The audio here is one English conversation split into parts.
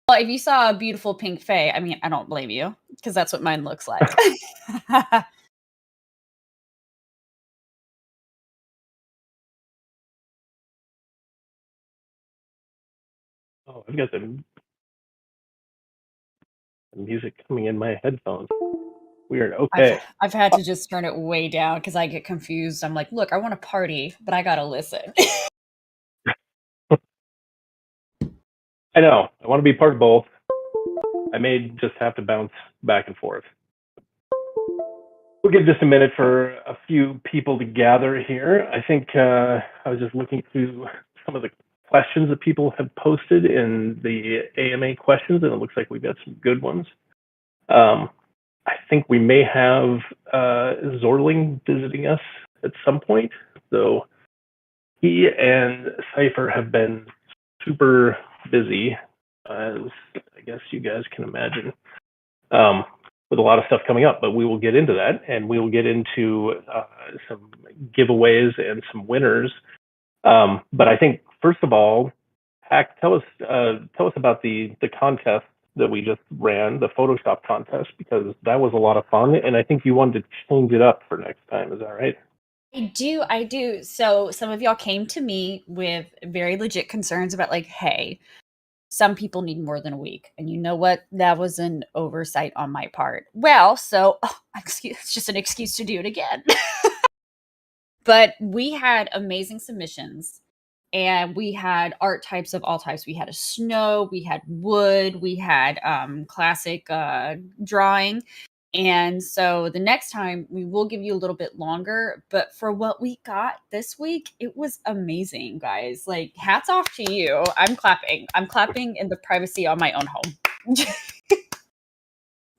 Well, if you saw a beautiful pink fae, I mean, I don't blame you because that's what mine looks like. Oh, I've got the music coming in my headphones. Weird. Okay. I've had to just turn it way down because I get confused. I'm like, look, I want to party, but I gotta listen. I know. I want to be part of both. I may just have to bounce back and forth. We'll give just a minute for a few people to gather here. I think I was just looking through some of the questions that people have posted in the AMA questions, and it looks like we've got some good ones. I think we may have Zorling visiting us at some point, though he and Cypher have been super busy, as I guess you guys can imagine, with a lot of stuff coming up. But we will get into that, and we will get into some giveaways and some winners. But I think, first of all, Hack, tell us about the contest that we just ran, the Photoshop contest, because that was a lot of fun, and I think you wanted to change it up for next time. Is that right? I do. So some of y'all came to me with very legit concerns about like, hey, some people need more than a week. And you know what? That was an oversight on my part. Well, so it's just an excuse to do it again. But we had amazing submissions. And we had art types of all types. We had a snow, we had wood, we had classic drawing. And so the next time we will give you a little bit longer, but for what we got this week, it was amazing, guys. Like, hats off to you. I'm clapping. I'm clapping in the privacy of my own home.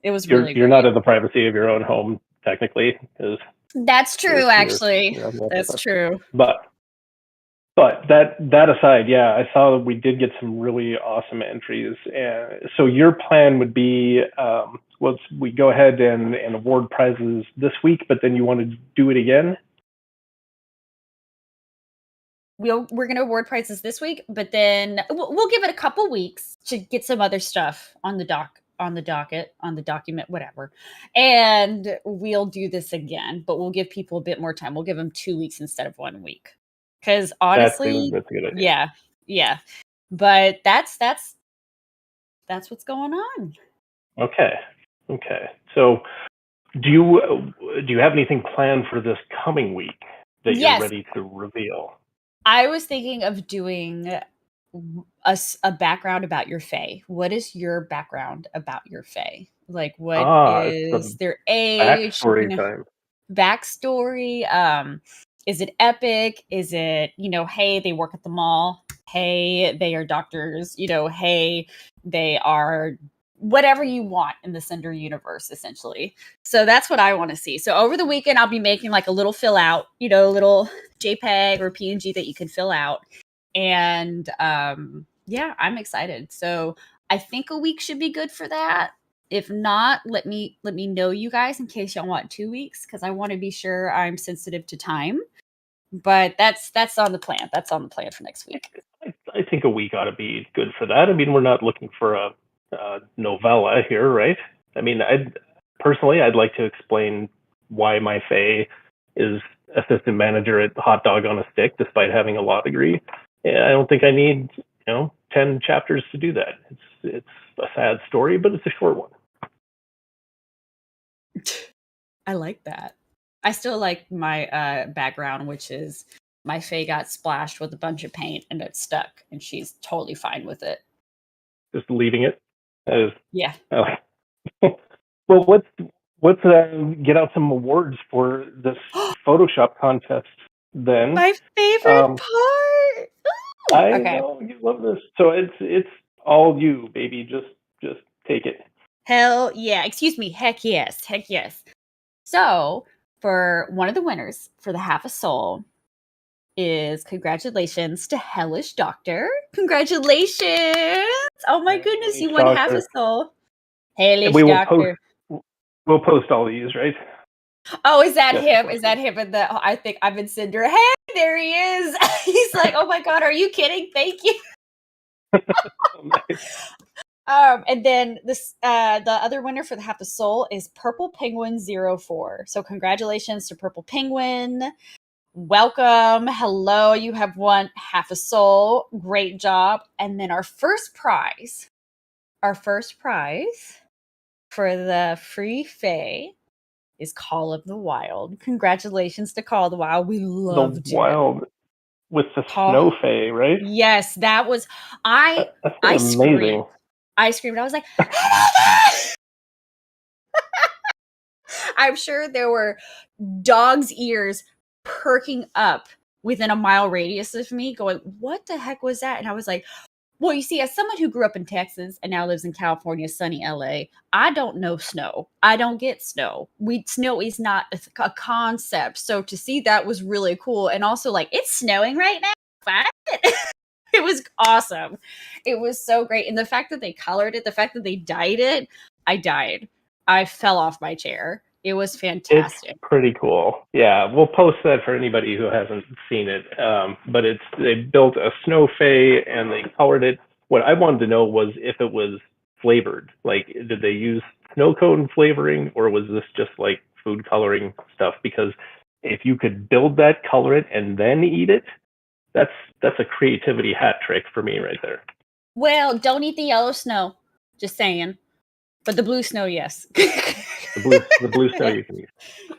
It was really You're great. not in the privacy of your own home, technically, because That's true, actually. That's true. But that aside, yeah, I saw that we did get some really awesome entries. And so your plan would be, was we go ahead and award prizes this week, but then you want to do it again? We're going to award prizes this week, but then we'll give it a couple weeks to get some other stuff on the docket, on the document, whatever. And we'll do this again, but we'll give people a bit more time. We'll give them 2 weeks instead of 1 week. Because honestly, that's a good idea. Yeah. But that's what's going on. Okay. So do you have anything planned for this coming week that you're ready to reveal? I was thinking of doing a background about your fae. What is your background about your fae? Like, what is their age? Backstory time. Backstory. Is it epic? Is it, hey, they work at the mall? Hey, they are doctors. Hey, they are whatever you want in the Cinder universe, essentially. So that's what I want to see. So over the weekend, I'll be making like a little fill out, a little JPEG or PNG that you can fill out. And yeah, I'm excited. So I think a week should be good for that. If not, let me know, you guys, in case y'all want 2 weeks, because I want to be sure I'm sensitive to time. But that's on the plan. That's on the plan for next week. I think a week ought to be good for that. I mean, we're not looking for a novella here, right? I mean, I'd like to explain why my fae is assistant manager at Hot Dog on a Stick, despite having a law degree. And I don't think I need 10 chapters to do that. It's a sad story, but it's a short one. I like that. I still like my background, which is my fae got splashed with a bunch of paint and it stuck, and she's totally fine with it. Just leaving it. Yeah. Well, let's get out some awards for this Photoshop contest then. My favorite part. I know you love this. So it's all you, baby. Just take it. Hell yeah. Excuse me. Heck yes. So for one of the winners for the half a soul is congratulations to Hellish Doctor. Congratulations. Oh my goodness, you won half a soul. Hellish Doctor. We'll post all these, right? Oh, is that him? Is that him in the I think I'm in Cinder? Hey, there he is. He's like, oh my god, are you kidding? Thank you. And then this the other winner for the half a soul is Purple Penguin 04. So congratulations to Purple Penguin. Welcome. Hello. You have won half a soul. Great job. And then our first prize for the free Fae is Call of the Wild. Congratulations to Call of the Wild. We The loved it. wild with the Call. snow fae, right? Yes, that was I That's I amazing. screamed. I screamed. I was like, I'm sure there were dog's ears perking up within a mile radius of me, going, "What the heck was that?" And I was like, well, you see, as someone who grew up in Texas and now lives in California, sunny LA, I don't know snow. I don't get snow. Snow is not a concept. So to see that was really cool. And also, like, it's snowing right now. What? It was awesome. It was so great. And the fact that they colored it, the fact that they dyed it, I died. I fell off my chair. It was It's fantastic. pretty cool. Yeah, we'll post that for anybody who hasn't seen it. But they built a snow fae and they colored it. What I wanted to know was if it was flavored. Like, did they use snow cone flavoring, or was this just like food coloring stuff? Because if you could build that, color it, and then eat it, that's a creativity hat trick for me right there. Well, don't eat the yellow snow. Just saying. But the blue snow, yes. The blue snow you can use.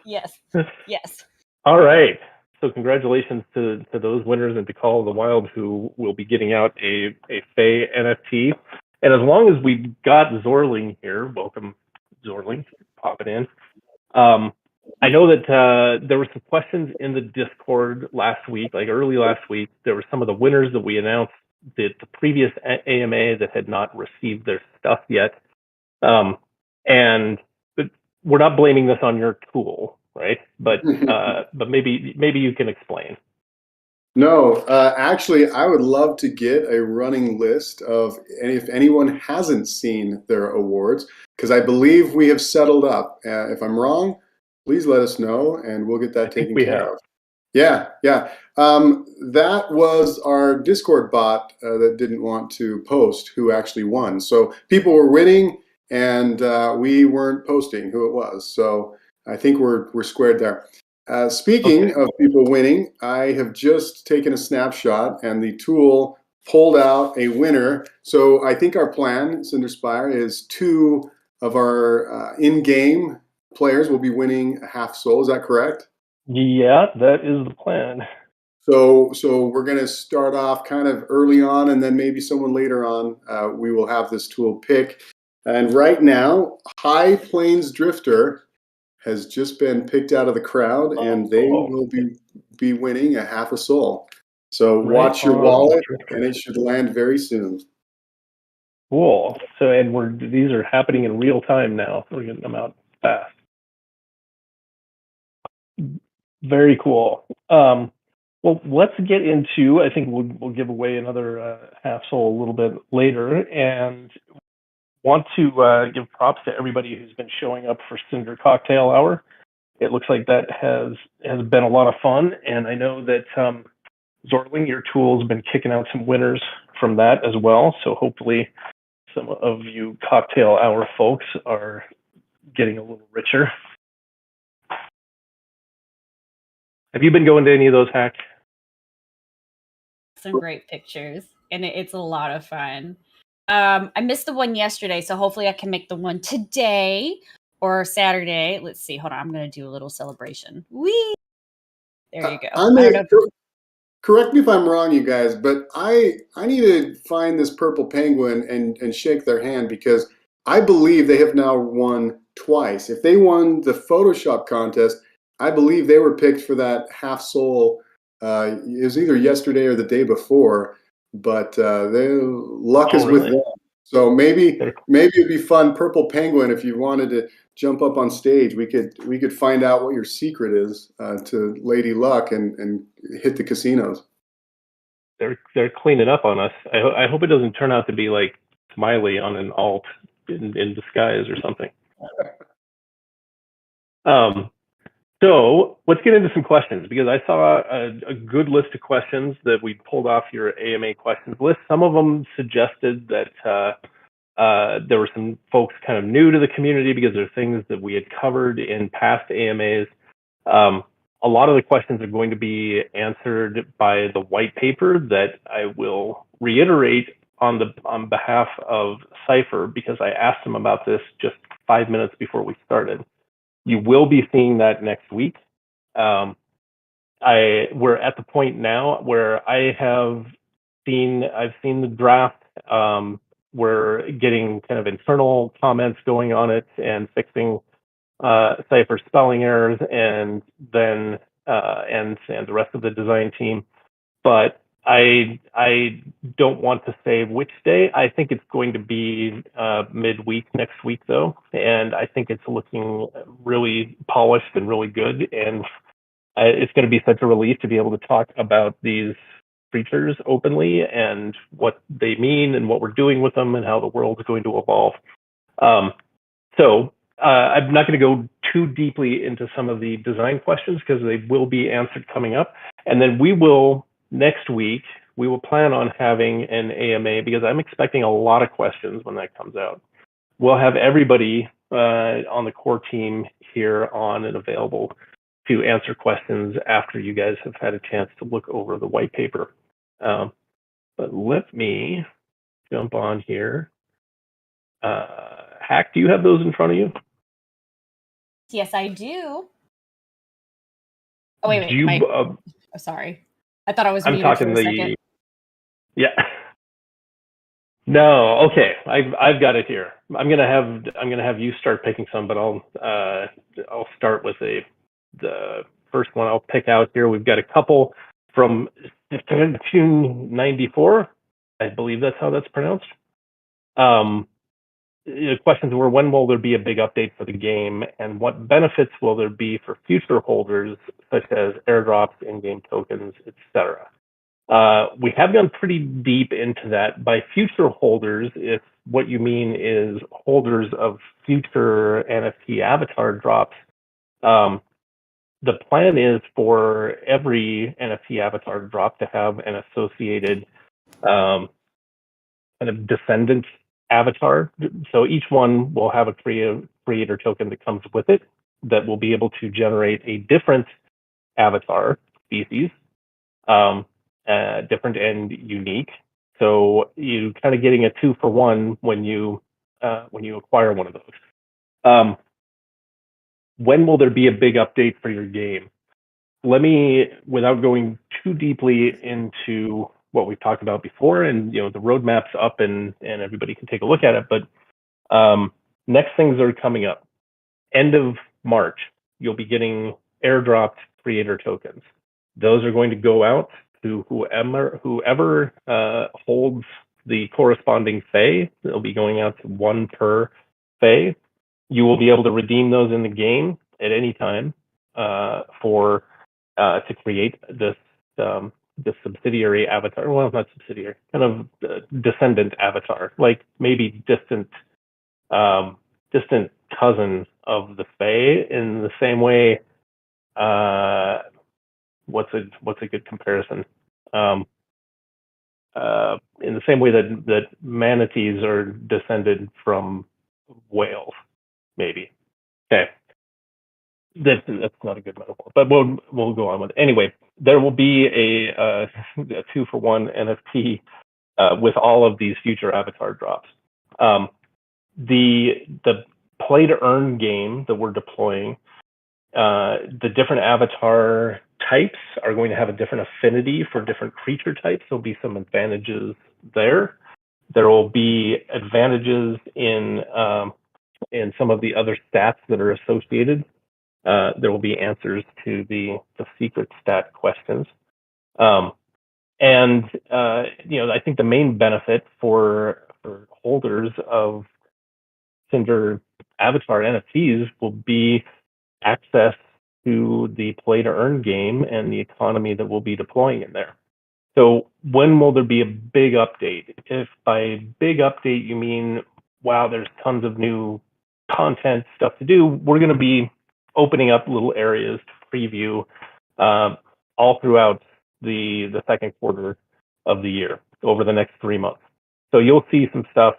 Yes. Yes. All right. So congratulations to those winners and to Call of the Wild, who will be getting out a Fae NFT. And as long as we got Zorling here, welcome Zorling, pop it in. I know that there were some questions in the Discord last week, like early last week. There were some of the winners that we announced the previous AMA that had not received their stuff yet. And but we're not blaming this on your tool, right? But maybe you can explain. No, actually, I would love to get a running list of if anyone hasn't seen their awards, because I believe we have settled up. If I'm wrong, please let us know, and we'll get that taken care of. Yeah, yeah. That was our Discord bot that didn't want to post who actually won. So people were winning, and we weren't posting who it was. So I think we're squared there. Speaking of people winning, I have just taken a snapshot, and the tool pulled out a winner. So I think our plan, Cinder Spire, is 2 of our in-game players will be winning a half soul. Is that correct? Yeah, that is the plan. So we're going to start off kind of early on, and then maybe someone later on, we will have this tool pick. And right now, High Plains Drifter has just been picked out of the crowd, and they will be winning a half a soul. So watch your wallet, and it should land very soon. Cool. So, and these are happening in real time now. So we're getting them out fast. Very cool. Well, let's get into. I think we'll give away another half soul a little bit later, and want to give props to everybody who's been showing up for Cinder Cocktail Hour. It looks like that has been a lot of fun, and I know that Zorling, your tool, has been kicking out some winners from that as well. So hopefully, some of you Cocktail Hour folks are getting a little richer. Have you been going to any of those hacks? Some great pictures, and it's a lot of fun. I missed the one yesterday, so hopefully I can make the one today or Saturday. Let's see. Hold on. I'm going to do a little celebration. Whee! There you go. Correct me if I'm wrong, you guys, but I need to find this purple penguin and shake their hand, because I believe they have now won twice. If they won the Photoshop contest, I believe they were picked for that half soul. It was either yesterday or the day before, but their luck is with them. So maybe it'd be fun, Purple Penguin, if you wanted to jump up on stage, we could find out what your secret is to Lady Luck and hit the casinos. They're cleaning up on us. I hope it doesn't turn out to be like Smiley on an alt in disguise or something. So let's get into some questions, because I saw a good list of questions that we pulled off your AMA questions list. Some of them suggested that There were some folks kind of new to the community because there are things that we had covered in past AMAs. A lot of the questions are going to be answered by the white paper that I will reiterate on behalf of Cypher, because I asked them about this just 5 minutes before we started. You will be seeing that next week. We're at the point now where I've seen the draft. We're getting kind of internal comments going on it and fixing Cypher spelling errors, and then and the rest of the design team. But I don't want to say which day. I think it's going to be midweek next week, though, and I think it's looking really polished and really good. And it's going to be such a relief to be able to talk about these creatures openly and what they mean and what we're doing with them and how the world is going to evolve. So I'm not going to go too deeply into some of the design questions because they will be answered coming up. And then next week, we will plan on having an AMA, because I'm expecting a lot of questions when that comes out. We'll have everybody on the core team here on and available to answer questions after you guys have had a chance to look over the white paper. But let me jump on here. Hack, do you have those in front of you? Yes, I do. Oh, wait. Sorry. I thought I was muted for a second. Yeah. No, okay. I've got it here. I'm gonna have you start picking some, but I'll start with the first one I'll pick out here. We've got a couple from 1994. I believe that's how that's pronounced. The questions were, when will there be a big update for the game, and what benefits will there be for future holders, such as airdrops, in-game tokens, etc. We have gone pretty deep into that. By future holders, if what you mean is holders of future NFT avatar drops, the plan is for every NFT avatar drop to have an associated kind of descendant avatar. So each one will have a creator token that comes with it that will be able to generate a different avatar species, different and unique. So you kind of getting a 2-for-1 when you acquire one of those. When will there be a big update for your game? Let me, without going too deeply into what we've talked about before, and the roadmap's up and everybody can take a look at it, but next things are coming up. End of March, you'll be getting airdropped creator tokens. Those are going to go out to whoever holds the corresponding Fae. They'll be going out to 1 per Fae. You will be able to redeem those in the game at any time to create this subsidiary avatar. Well, not subsidiary, kind of descendant avatar, like maybe distant cousin of the Fae. In the same way, what's a good comparison? In the same way that manatees are descended from whales, maybe. Okay. That's not a good metaphor, but we'll go on with it. Anyway, there will be a 2-for-1 NFT with all of these future avatar drops. The play to earn game that we're deploying, the different avatar types are going to have a different affinity for different creature types. There'll be some advantages there. There will be advantages in some of the other stats that are associated. There will be answers to the secret stat questions. I think the main benefit for holders of Cinder avatar NFTs will be access to the play to earn game and the economy that we'll be deploying in there. So when will there be a big update? If by big update you mean, wow, there's tons of new content stuff to do, we're going to be opening up little areas to preview all throughout the second quarter of the year over the next 3 months. So you'll see some stuff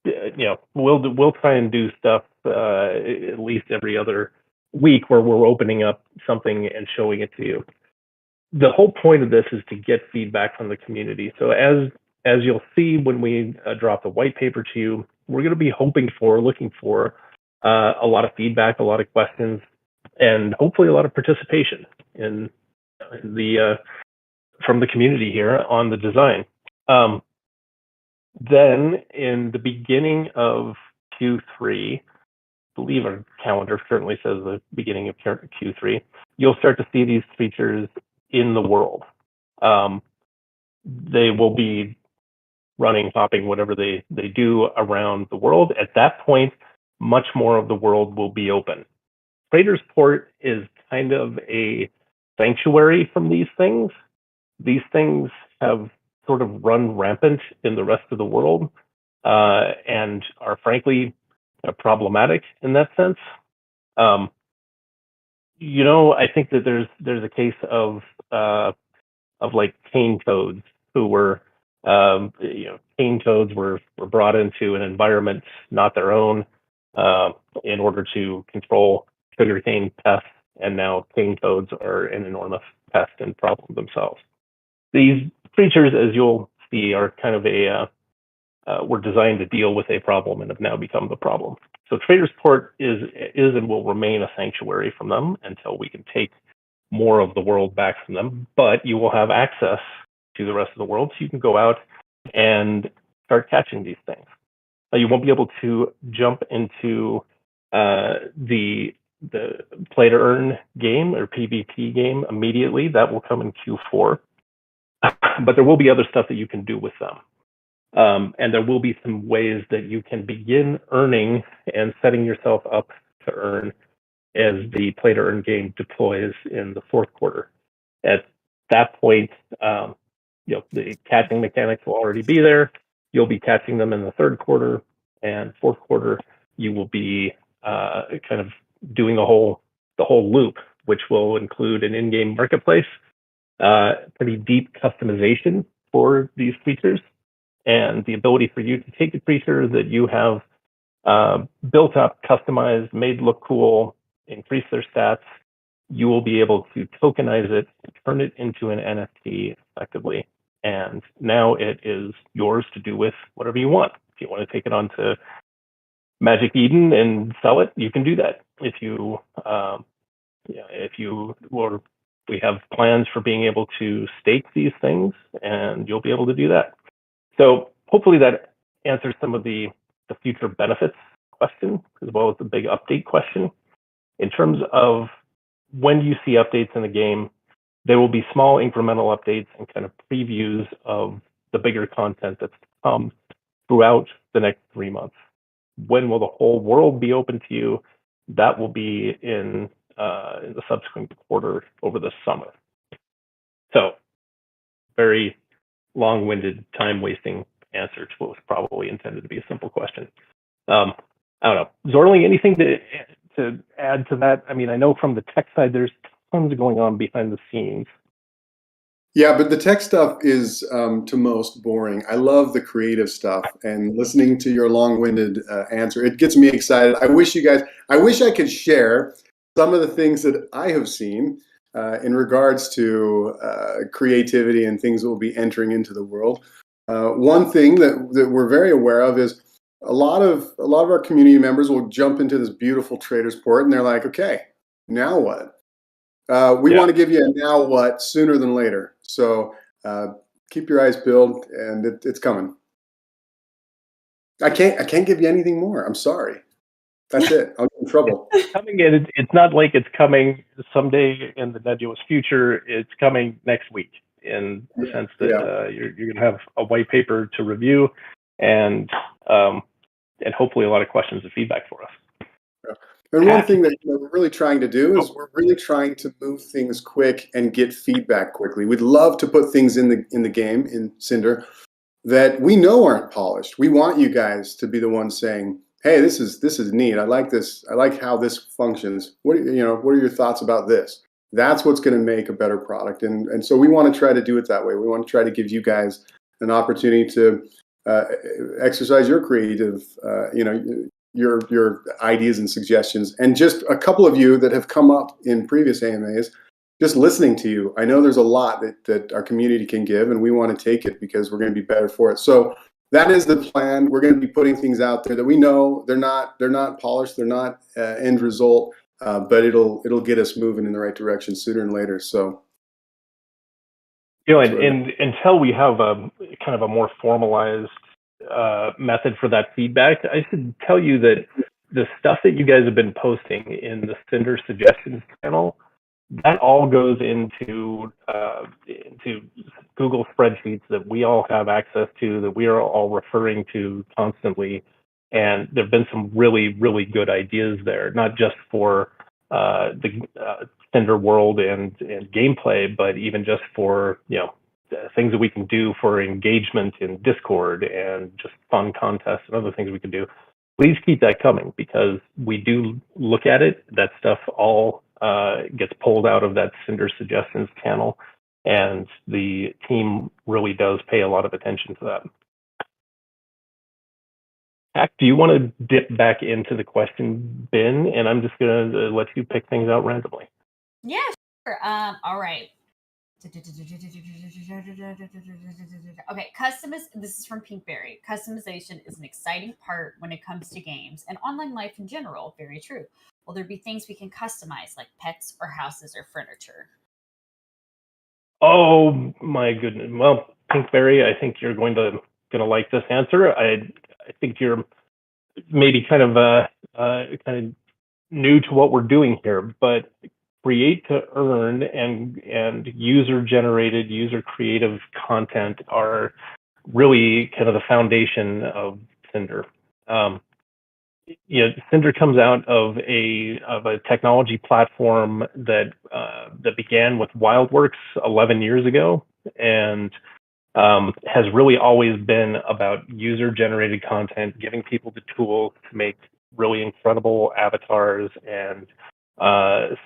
we'll try and do stuff at least every other week where we're opening up something and showing it to you. The whole point of this is to get feedback from the community. So as you'll see when we drop the white paper to you, we're going to be looking for a lot of feedback, a lot of questions, and hopefully a lot of participation in the from the community here on the design. Then in the beginning of Q3, I believe our calendar certainly says the beginning of Q3, you'll start to see these features in the world. They will be running, hopping, whatever they do around the world. At that point, much more of the world will be open. Trader's Port is kind of a sanctuary from these things. These things have sort of run rampant in the rest of the world and are frankly problematic in that sense. I think that there's a case of like cane toads who were cane toads were brought into an environment not their own in order to control sugarcane pests, and now cane toads are an enormous pest and problem themselves. These creatures, as you'll see, are kind of were designed to deal with a problem and have now become the problem. So Trader's Port is and will remain a sanctuary from them until we can take more of the world back from them. But you will have access to the rest of the world, so you can go out and start catching these things. You won't be able to jump into the play to earn game or PvP game immediately. That will come in Q4. But there will be other stuff that you can do with them. And there will be some ways that you can begin earning and setting yourself up to earn as the play to earn game deploys in the fourth quarter. At that point, the catching mechanics will already be there. You'll be catching them in the third quarter, and fourth quarter you will be kind of doing the whole loop, which will include an in-game marketplace, pretty deep customization for these creatures, and the ability for you to take a creature that you have built up, customized, made look cool, increase their stats. You will be able to tokenize it, turn it into an NFT effectively, and now it is yours to do with whatever you want. If you want to take it onto Magic Eden and sell it, you can do that. We have plans for being able to stake these things, and you'll be able to do that. So hopefully that answers some of the future benefits question, as well as the big update question. In terms of when you see updates in the game, there will be small incremental updates and kind of previews of the bigger content that's to come throughout the next 3 months. When will the whole world be open to you? That will be in the subsequent quarter over the summer. So, very long-winded, time-wasting answer to what was probably intended to be a simple question. I don't know. Zorling, anything to add to that? I mean, I know from the tech side, there's tons going on behind the scenes. Yeah, but the tech stuff is to most boring. I love the creative stuff, and listening to your long-winded answer, it gets me excited. I wish I could share some of the things that I have seen in regards to creativity and things that will be entering into the world. One thing that we're very aware of is a lot of our community members will jump into this beautiful Trader's Port, and they're like, okay, now what? We want to give you a now what sooner than later. So keep your eyes peeled, and it's coming. I can't give you anything more. I'm sorry. That's it. I'll get in trouble. Coming in, it's not like it's coming someday in the nebulous future. It's coming next week, in the sense that you're going to have a white paper to review, and hopefully a lot of questions and feedback for us. Yeah. And one thing that we're really trying to do is we're really trying to move things quick and get feedback quickly. We'd love to put things in the game in Cinder that we know aren't polished. We want you guys to be the ones saying, "Hey, this is neat. I like this. I like how this functions. What are your thoughts about this?" That's what's going to make a better product. And so we want to try to do it that way. We want to try to give you guys an opportunity to exercise your creative, your ideas and suggestions. And just a couple of you that have come up in previous AMAs, just listening to you, I know there's a lot that our community can give, and we want to take it because we're going to be better for it. So that is the plan. We're going to be putting things out there that we know they're not polished, they're not end result, but it'll get us moving in the right direction sooner and later. So, and until we have a kind of a more formalized method for that feedback, I should tell you that the stuff that you guys have been posting in the Cinder suggestions channel, that all goes into Google spreadsheets that we all have access to, that we are all referring to constantly. And there've been some really, really good ideas there, not just for the Cinder world and gameplay, but even just for, things that we can do for engagement in Discord and just fun contests and other things we can do. Please keep that coming, because we do look at it. That stuff all gets pulled out of that Cinder suggestions channel, and the team really does pay a lot of attention to that. Hack, do you want to dip back into the question bin, and I'm just going to let you pick things out randomly? Yeah, sure. All right. Okay, this is from Pinkberry. Customization is an exciting part when it comes to games and online life in general. Very true. Will there be things we can customize, like pets or houses or furniture? Oh my goodness. Well, Pinkberry, I think you're going to like this answer. I think you're maybe kind of new to what we're doing here, but create to earn and user generated, user creative content are really kind of the foundation of Cinder. Cinder comes out of a technology platform that began with WildWorks 11 years ago, and has really always been about user generated content, giving people the tools to make really incredible avatars and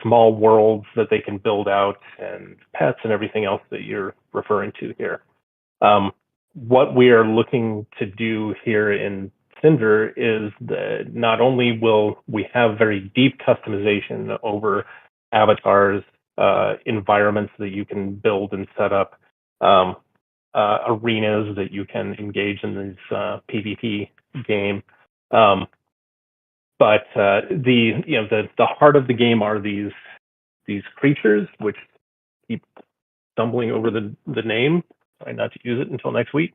small worlds that they can build out, and pets and everything else that you're referring to here. What we are looking to do here in Cinder is that not only will we have very deep customization over avatars, environments that you can build and set up, arenas that you can engage in this PvP game, but the heart of the game are these creatures, which keep stumbling over the name. Try not to use it until next week.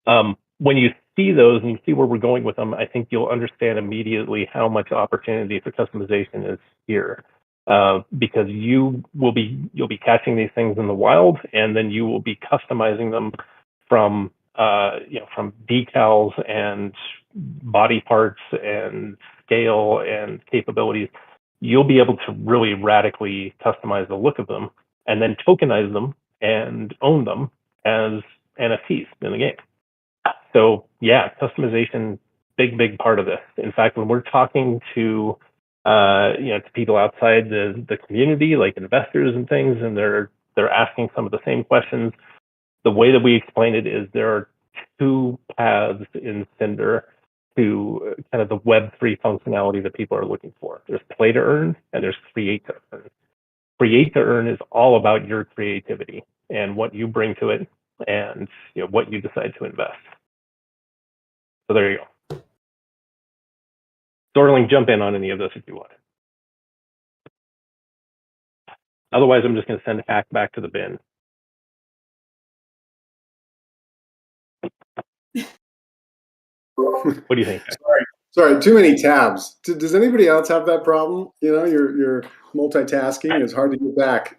When you see those and you see where we're going with them, I think you'll understand immediately how much opportunity for customization is here, because you'll be catching these things in the wild, and then you will be customizing them from decals and body parts and scale and capabilities. You'll be able to really radically customize the look of them, and then tokenize them and own them as NFTs in the game. So yeah, customization, big part of this. In fact, when we're talking to to people outside the community, like investors and things, and they're asking some of the same questions, the way that we explain it is there are two paths in Cinder to kind of the Web3 functionality that people are looking for. There's play to earn, and there's create to earn. Create to earn is all about your creativity and what you bring to it, and what you decide to invest. So there you go. Dorling, jump in on any of this if you want. Otherwise, I'm just going to send Hack back to the bin. What do you think? Sorry, too many tabs. Does anybody else have that problem? You're multitasking. It's hard to get back.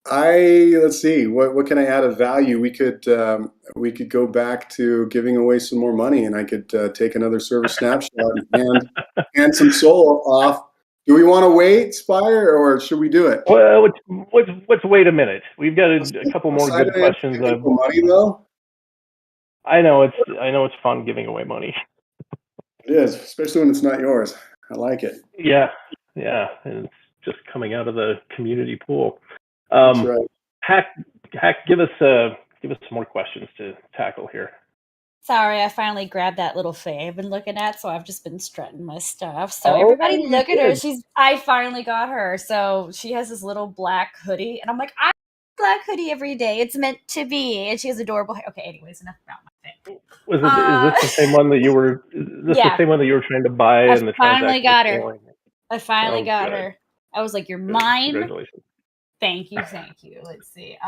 Let's see. What can I add of value? We could go back to giving away some more money, and I could take another server snapshot and hand some soul off. Do we want to wait, Spire, or should we do it? Well, let's wait a minute. We've got a couple more good questions. Money though. I know it's fun giving away money. It is, especially when it's not yours. I like it. Yeah, and it's just coming out of the community pool. That's right. Hack, give us some more questions to tackle here. Sorry, I finally grabbed that little fae I've been looking at, so I've just been strutting my stuff. So Oh, everybody you look at her. did. I finally got her. So she has this little black hoodie, and I'm like, I wear black hoodie every day. It's meant to be. And she has adorable hair. Okay, anyways, enough about my thing. Is this the same one that you were? Is this the Yeah, same one that you were trying to buy I and the finally transaction was got her. failing? I finally Oh, got good, her. I was like, "You're good. mine." Congratulations. Thank you, thank you. Let's see.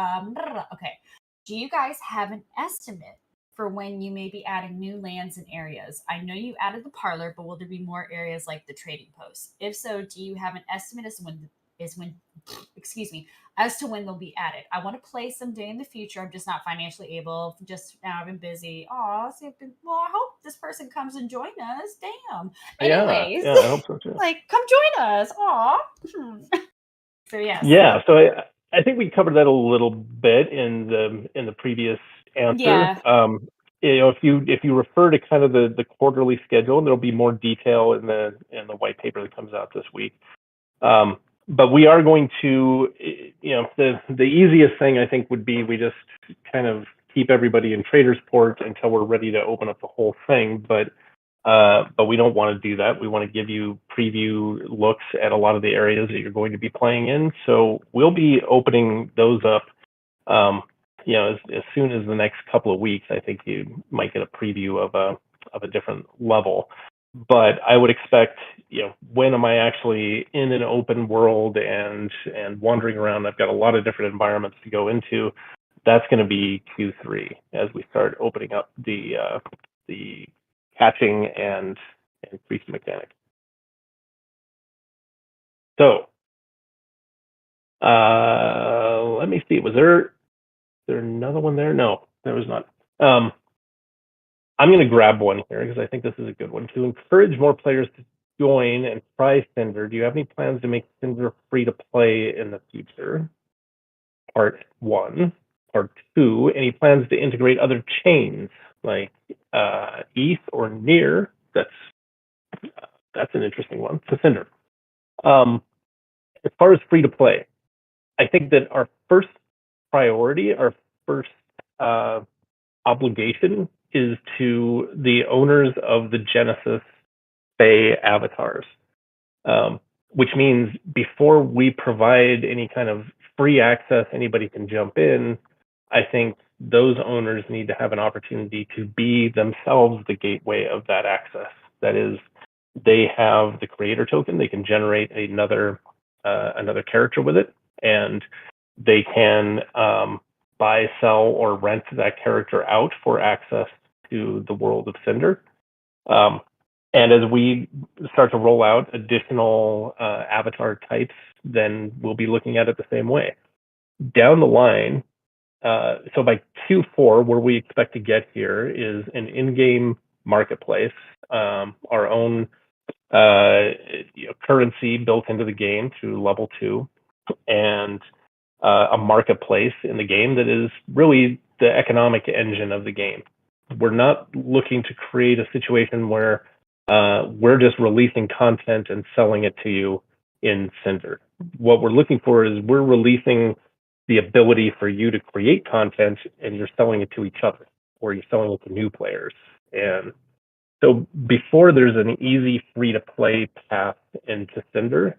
Okay. Do you guys have an estimate for when you may be adding new lands and areas? I know you added the parlor, but will there be more areas like the trading post? If so, do you have an estimate as when excuse me, as to when they'll be added? I want to play someday in the future. I'm just not financially able. Just now I've been busy. Well, I hope this person comes and join us. Damn. Yeah, Anyways, yeah, I hope so too. like come join us. Aw. So yes. Yeah, so I think we covered that a little bit in the previous answer. Yeah. If you refer to kind of the quarterly schedule, there'll be more detail in the white paper that comes out this week. But we are going to, the easiest thing I think would be we just kind of keep everybody in Traders Port until we're ready to open up the whole thing. But we don't want to do that. We want to give you preview looks at a lot of the areas that you're going to be playing in. So we'll be opening those up, as soon as the next couple of weeks. I think you might get a preview of a different level. But I would expect, when am I actually in an open world and wandering around? I've got a lot of different environments to go into. That's going to be Q3 as we start opening up the catching and priest mechanic. So let me see. Was there another one there? No, there was not. I'm going to grab one here because I think this is a good one. To encourage more players to join and try Cinder, do you have any plans to make Cinder free to play in the future? Part 1. Part 2, any plans to integrate other chains like ETH or NEAR? That's an interesting one. To Cinder. As far as free to play, I think that our first priority, our first obligation is to the owners of the Genesis Fae avatars, which means before we provide any kind of free access, anybody can jump in. I think those owners need to have an opportunity to be themselves the gateway of that access. That is, they have the creator token. They can generate another character with it, and they can buy, sell, or rent that character out for access to the world of Cinder. And as we start to roll out additional avatar types, then we'll be looking at it the same way. Down the line, so by Q4, where we expect to get here is an in-game marketplace, our own currency built into the game through level 2, and a marketplace in the game that is really the economic engine of the game. We're not looking to create a situation where we're just releasing content and selling it to you in Cinder. What we're looking for is we're releasing the ability for you to create content, and you're selling it to each other, or you're selling it to new players. And so before there's an easy free-to-play path into Cinder,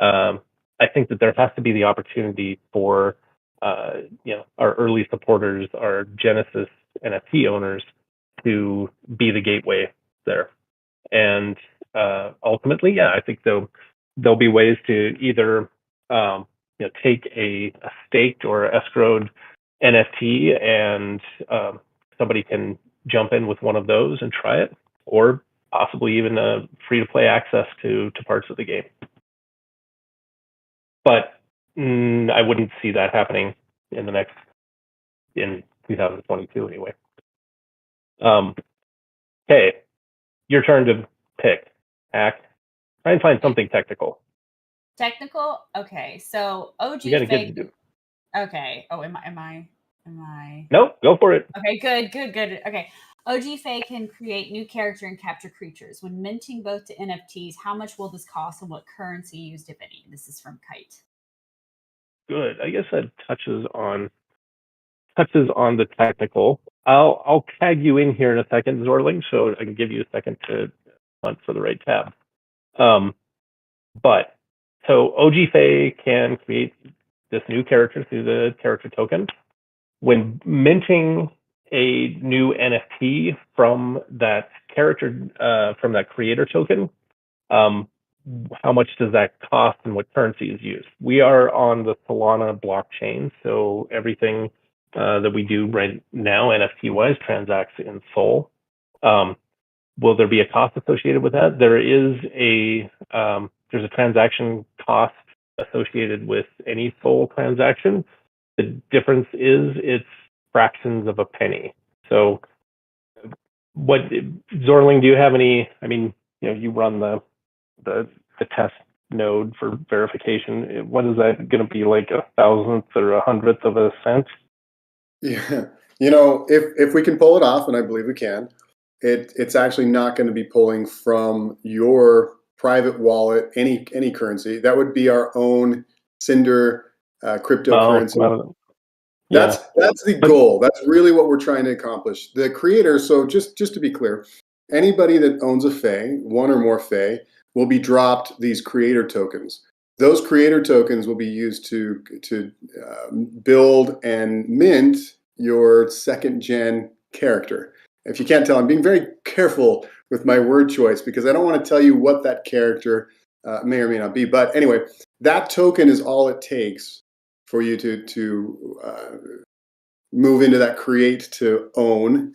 I think that there has to be the opportunity for our early supporters, our Genesis NFT owners, to be the gateway there. And ultimately, yeah, I think there'll be ways to either take a staked or escrowed NFT, and somebody can jump in with one of those and try it, or possibly even a free-to-play access to parts of the game. But I wouldn't see that happening in 2022 anyway. Okay, your turn to pick. Act. Try and find something technical. Technical? Okay. So OG You got to fake. get. Okay. Oh, am I? No, go for it. Okay, good. Okay. OG Faye can create new character and capture creatures. When minting both to NFTs, how much will this cost and what currency used, if any? This is from Kite. Good. I guess that touches on the technical. I'll tag you in here in a second, Zorling, so I can give you a second to hunt for the right tab. But so OG Faye can create this new character through the character token. When minting a new NFT from that character, from that creator token, how much does that cost and what currency is used? We are on the Solana blockchain, so everything that we do right now, NFT-wise, transacts in Sol. Will there be a cost associated with that? There is there's a transaction cost associated with any Sol transaction. The difference is it's fractions of a penny. So, what, Zorling, do you have any? I mean, you run the test node for verification. What is that going to be, like a thousandth or a hundredth of a cent? Yeah, if we can pull it off, and I believe we can, it's actually not going to be pulling from your private wallet any currency. That would be our own Cinder cryptocurrency. Yeah. That's the goal. That's really what we're trying to accomplish. The creator. So just to be clear, anybody that owns a Fae, one or more Fae, will be dropped these creator tokens. Those creator tokens will be used to build and mint your second gen character. If you can't tell, I'm being very careful with my word choice because I don't want to tell you what that character may or may not be. But anyway, that token is all it takes for you to move into that create to own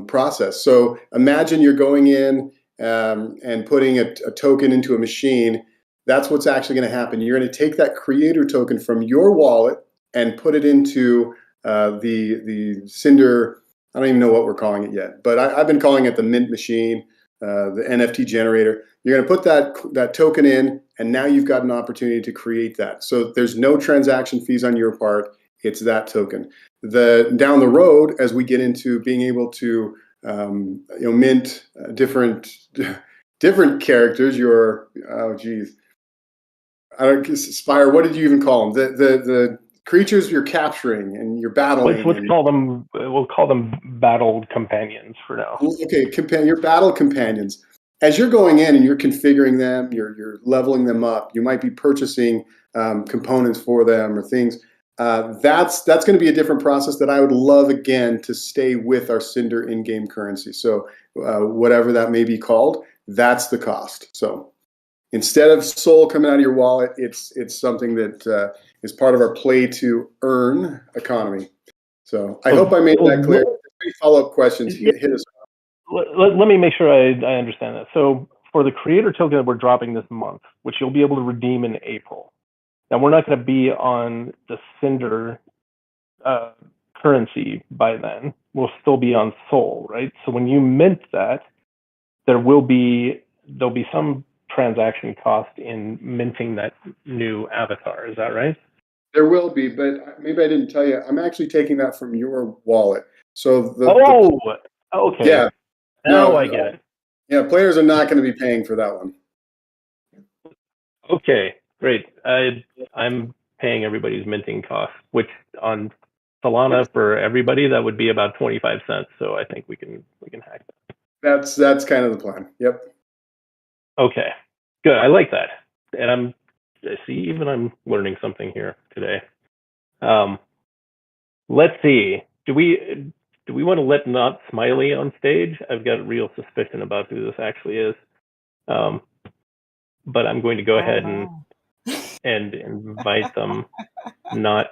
process. So imagine you're going in and putting a token into a machine. That's what's actually going to happen. You're going to take that creator token from your wallet and put it into the Cinder. I don't even know what we're calling it yet, but I've been calling it the mint machine, the NFT generator. You're going to put that token in, and now you've got an opportunity to create that. So there's no transaction fees on your part. It's that token. Down the road, as we get into being able to mint different characters, Spire. What did you even call them? The creatures you're capturing and you're battling. We'll call them battle companions for now. Okay, your battle companions. As you're going in and you're configuring them, you're leveling them up. You might be purchasing components for them or things. That's going to be a different process that I would love again to stay with our Cinder in-game currency. So whatever that may be called, that's the cost. So instead of Sol coming out of your wallet, it's something that is part of our play to earn economy. So I hope I made that clear. Any follow-up questions, hit us. Let me make sure I understand that. So for the creator token that we're dropping this month, which you'll be able to redeem in April, now we're not going to be on the Cinder currency by then. We'll still be on Sol, right? So when you mint that, there'll be some transaction cost in minting that new avatar. Is that right? There will be, but maybe I didn't tell you. I'm actually taking that from your wallet. So okay. Yeah. Now I get it. Yeah, players are not going to be paying for that one. Okay, great. I'm paying everybody's minting cost, which on Solana for everybody that would be about 25 cents. So I think we can hack that. That's kind of the plan. Yep. Okay, good. I like that, and I'm learning something here today. Let's see. Do we want to let Not Smiley on stage? I've got a real suspicion about who this actually is. But I'm going to go ahead and invite them. Not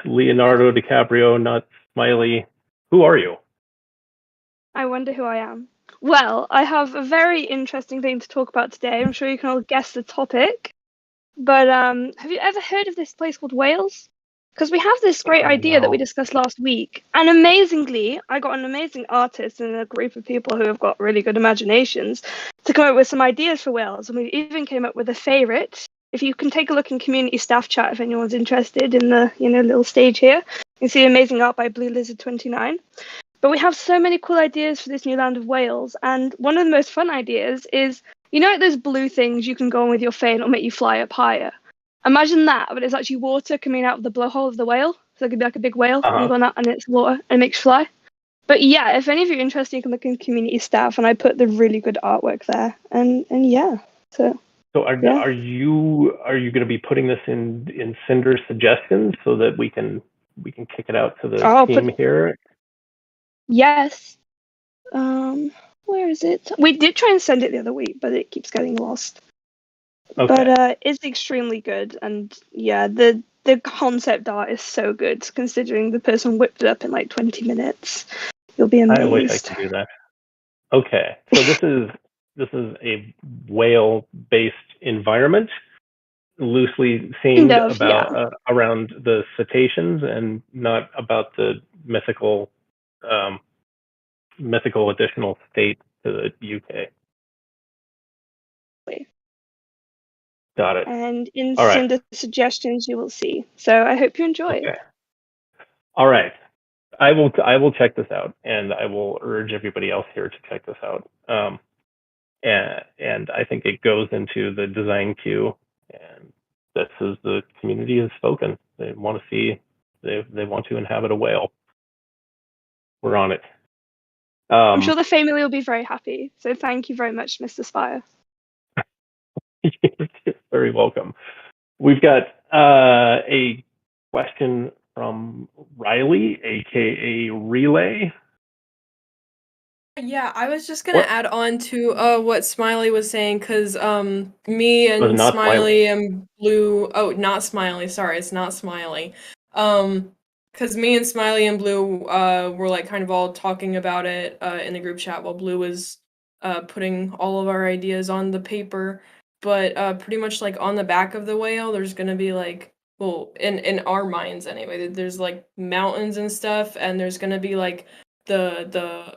Leonardo DiCaprio, not Smiley. Who are you? I wonder who I am. Well, I have a very interesting thing to talk about today. I'm sure you can all guess the topic. But have you ever heard of this place called Wales? Because we have this great idea that we discussed last week. And amazingly, I got an amazing artist and a group of people who have got really good imaginations to come up with some ideas for Wales. And we even came up with a favourite. If you can take a look in community staff chat if anyone's interested in the little stage here, you can see amazing art by Blue Lizard 29. But we have so many cool ideas for this new land of Wales. And one of the most fun ideas is, like those blue things you can go on with your Fae and it'll make you fly up higher. Imagine that, but it's actually water coming out of the blowhole of the whale. So it could be like a big whale and Uh-huh. go on that, and it's water and it makes fly. But yeah, if any of you are interested, you can look in community staff, and I put the really good artwork there. And yeah, so So yeah. are you going to be putting this in Cinder suggestions so that we can kick it out to the I'll team put here? yes. Where is it? We did try and send it the other week, but it keeps getting lost. Okay. But it's extremely good, and yeah, the concept art is so good considering the person whipped it up in like 20 minutes. You'll be I wish I amazed. could do that. Okay. So this is a whale-based environment, loosely Kind themed of, yeah. about around the cetaceans and not about the mythical mythical additional state to the UK. Got it. And in All right. Cinder suggestions, you will see. So I hope you enjoy. Okay. All right. I will check this out, and I will urge everybody else here to check this out. And I think it goes into the design queue, and this is the community has spoken. They want to see, they want to inhabit a whale. We're on it. I'm sure the family will be very happy. So thank you very much, Mr. Spire. You're very welcome. We've got a question from Riley, aka Relay. Yeah, I was just gonna What add on to what Smiley was saying, because me was and not Smiley Smiley? and Blue, oh, not Smiley, sorry, it's not Smiley. Because me and Smiley and Blue were like kind of all talking about it in the group chat while Blue was putting all of our ideas on the paper. But pretty much like on the back of the whale, there's gonna be like, well, in our minds anyway, there's like mountains and stuff, and there's gonna be like the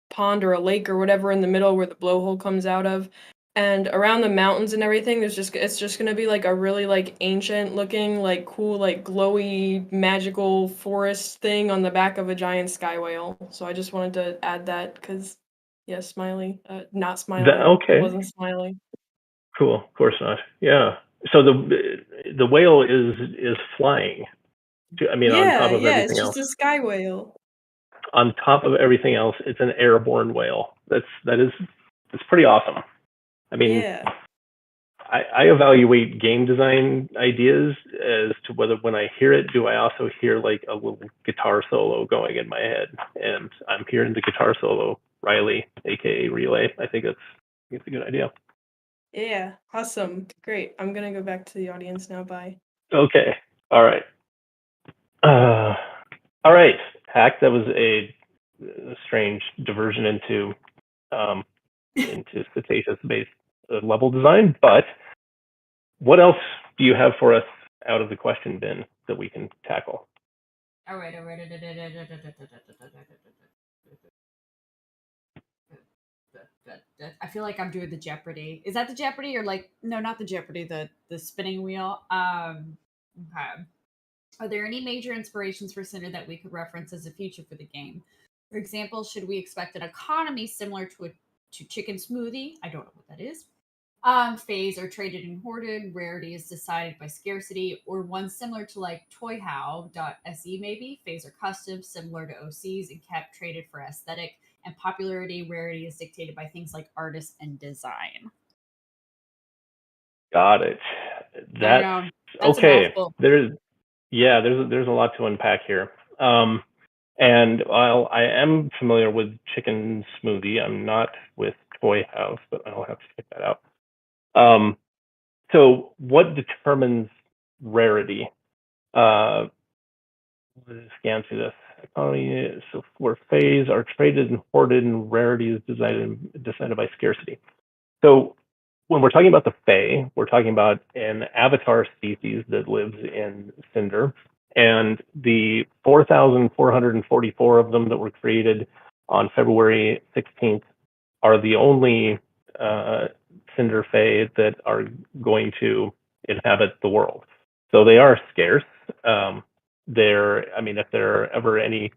pond or a lake or whatever in the middle where the blowhole comes out of. And around the mountains and everything, it's just gonna be like a really like ancient looking, like cool, like glowy, magical forest thing on the back of a giant sky whale. So I just wanted to add that because, yeah, Smiley, not Smiley. It Okay. wasn't Smiley. Cool. Of course not. Yeah. So the whale is flying. I mean, on top of Yeah, it's everything just else. a sky whale. On top of everything else, it's an airborne whale. It's pretty awesome. I mean, Yeah. I evaluate game design ideas as to whether when I hear it, do I also hear like a little guitar solo going in my head? And I'm hearing the guitar solo, Riley, aka Relay. I think it's a good idea. Yeah, awesome. Great. I'm gonna go back to the audience now. Bye. Okay. All right. All right, Hack. That was a strange diversion into cetaceous-based level design. But what else do you have for us out of the question bin that we can tackle? All right. I feel like I'm doing the Jeopardy. Is that the Jeopardy or like no, not the Jeopardy, the spinning wheel? Okay. Are there any major inspirations for Cinder that we could reference as a feature for the game? For example, should we expect an economy similar to Chicken Smoothie? I don't know what that is. Phase are traded and hoarded. Rarity is decided by scarcity, or one similar to like toyhow.se maybe. Phase are custom, similar to OCs, and kept traded for aesthetic. And popularity, rarity is dictated by things like artists and design. Got it. That's okay. a mouthful. There's a lot to unpack here. And while I am familiar with Chicken Smoothie, I'm not with Toy House, but I'll have to check that out. So what determines rarity? Let's scan through this. Economy, so where phase are traded and hoarded, and rarity is decided by scarcity. So when we're talking about the Fae, we're talking about an avatar species that lives in Cinder, and the 4,444 of them that were created on February 16th are the only Cinder Fae that are going to inhabit the world. So they are scarce. If there are ever any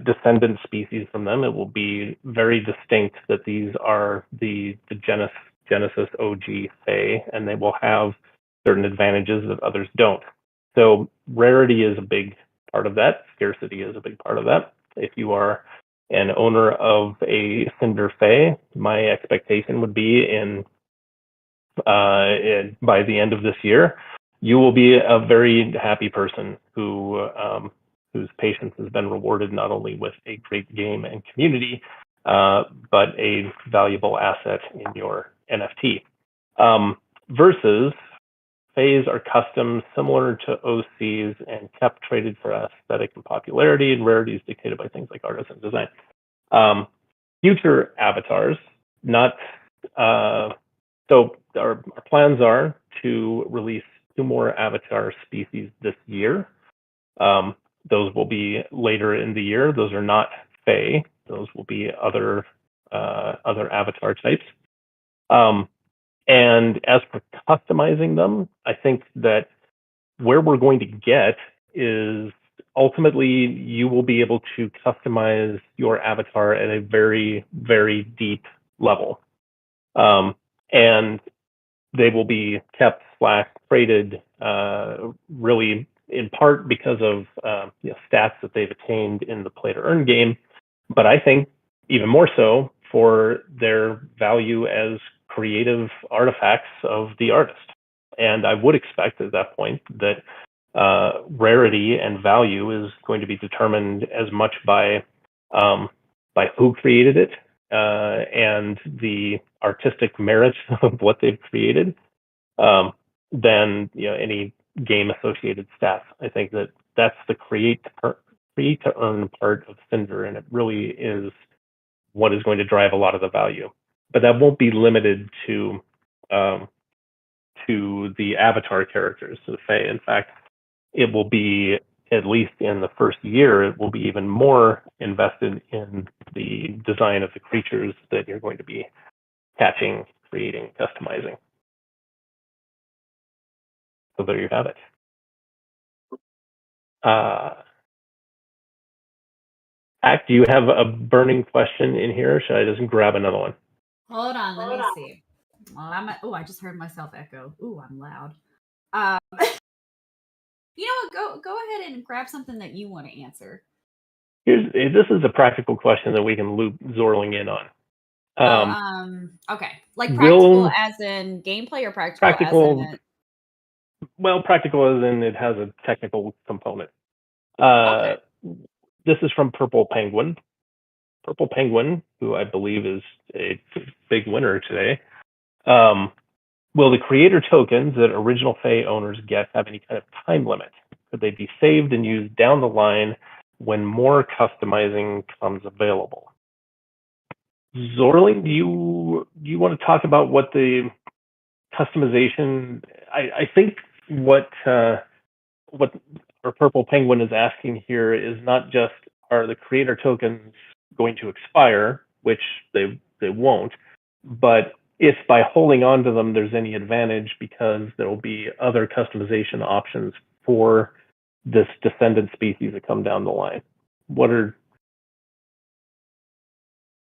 descendant species from them, it will be very distinct that these are the Genesis OG Fae, and they will have certain advantages that others don't. So rarity is a big part of that. Scarcity is a big part of that. If you are an owner of a Cinder Fae, my expectation would be by the end of this year, you will be a very happy person whose patience has been rewarded not only with a great game and community, but a valuable asset in your NFT. Versus Faes are custom, similar to OCs, and kept traded for aesthetic and popularity, and rarity is dictated by things like artisan design. Future avatars, not so our plans are to release 2 more avatar species this year. Those will be later in the year. Those are not Fae. Those will be other avatar types. And as for customizing them, I think that where we're going to get is ultimately you will be able to customize your avatar at a very, very deep level. And they will be kept / traded really in part because of stats that they've attained in the play to earn game, but I think even more so for their value as creative artifacts of the artist. And I would expect at that point that rarity and value is going to be determined as much by who created it and the artistic merit of what they've created than any game associated stats. I think that that's the create to earn part of Cinder, and it really is what is going to drive a lot of the value. But that won't be limited to the avatar characters, to the Fae. In fact, it will be, at least in the first year, it will be even more invested in the design of the creatures that you're going to be catching, creating, customizing. So there you have it. Ack, do you have a burning question in here, or should I just grab another one? Hold on, let me see. Well, I just heard myself echo. Ooh, I'm loud. You know what? Go ahead and grab something that you want to answer. This is a practical question that we can loop Zorling in on. Okay. Like practical as in gameplay, or practical as in well, practical as in it has a technical component. Okay. This is from Purple Penguin. Purple Penguin, who I believe is a big winner today. Will the creator tokens that original Fae owners get have any kind of time limit? Could they be saved and used down the line when more customizing comes available? Zorling, do you want to talk about what the customization? I think what our Purple Penguin is asking here is not just are the creator tokens going to expire, which they won't, but if by holding on to them there's any advantage because there will be other customization options for this descendant species that come down the line.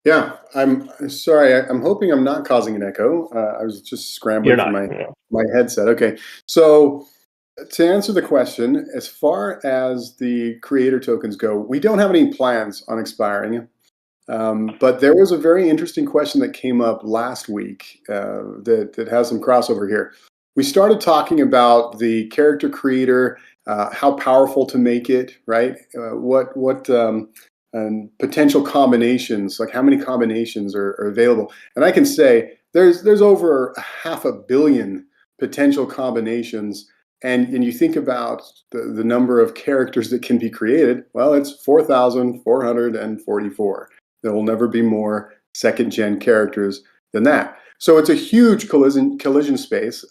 Yeah, I'm sorry. I'm hoping I'm not causing an echo. I was just scrambling for my headset. Okay, so to answer the question, as far as the creator tokens go, we don't have any plans on expiring. But there was a very interesting question that came up last week that has some crossover here. We started talking about the character creator, how powerful to make it, right? What potential combinations, like how many combinations are available. And I can say there's over 500 million potential combinations. And you think about the number of characters that can be created, well, it's 4,444. There will never be more second-gen characters than that. So it's a huge collision space.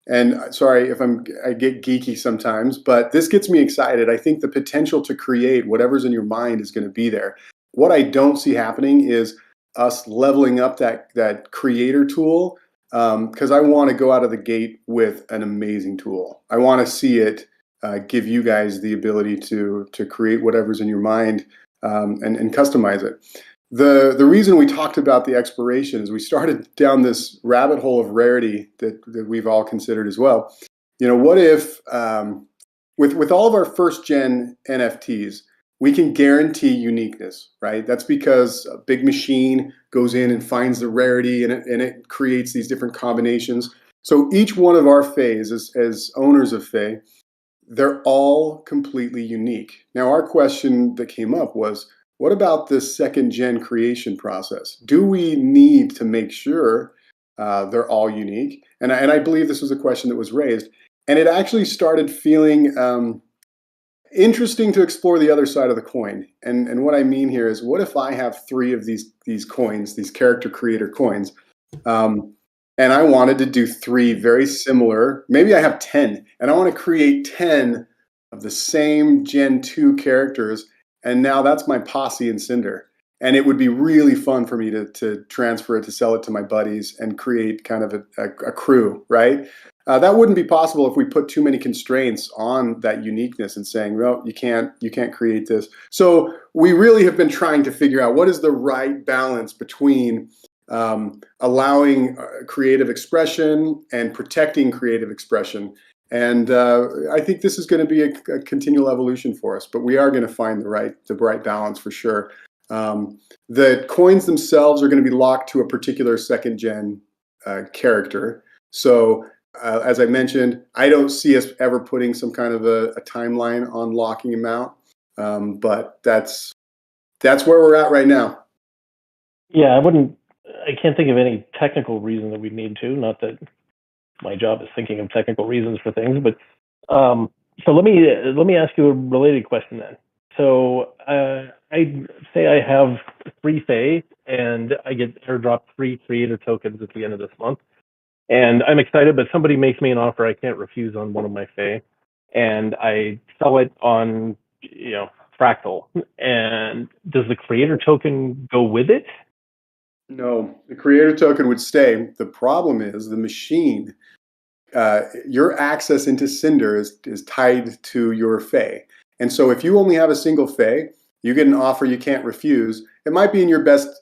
And sorry if I get geeky sometimes, but this gets me excited. I think the potential to create whatever's in your mind is going to be there. What I don't see happening is us leveling up that creator tool, because I want to go out of the gate with an amazing tool. I want to see it give you guys the ability to create whatever's in your mind and customize it. The reason we talked about the expiration is we started down this rabbit hole of rarity that we've all considered as well. You know, what if with all of our first gen NFTs, we can guarantee uniqueness, right? That's because a big machine goes in and finds the rarity, and it creates these different combinations. So each one of our Fays, as owners of Fay, they're all completely unique. Now, our question that came up was, what about the second gen creation process? Do we need to make sure they're all unique? And I believe this was a question that was raised. And it actually started feeling interesting to explore the other side of the coin. And what I mean here is, what if I have 3 of these coins, these character creator coins, and I wanted to do 3 very similar, maybe I have 10, and I want to create 10 of the same Gen 2 characters, and now that's my posse in Cinder. And it would be really fun for me to transfer it, to sell it to my buddies, and create kind of a crew, right? That wouldn't be possible if we put too many constraints on that uniqueness and saying, well, you can't create this. So we really have been trying to figure out what is the right balance between allowing creative expression and protecting creative expression. And I think this is going to be a continual evolution for us, but we are going to find the right balance for sure. The coins themselves are going to be locked to a particular second gen character. So as I mentioned, I don't see us ever putting some kind of a timeline on locking them out, but that's where we're at right now. Yeah, I can't think of any technical reason that we need to. Not that my job is thinking of technical reasons for things, but so let me ask you a related question then. So I say I have 3 Fae, and I get airdropped 3 creator tokens at the end of this month. And I'm excited, but somebody makes me an offer I can't refuse on one of my Fae, and I sell it on, Fractal. And does the creator token go with it? No, the creator token would stay. The problem is the machine. Your access into Cinder is tied to your Fae. And so if you only have a single Fae, you get an offer you can't refuse. It might be in your best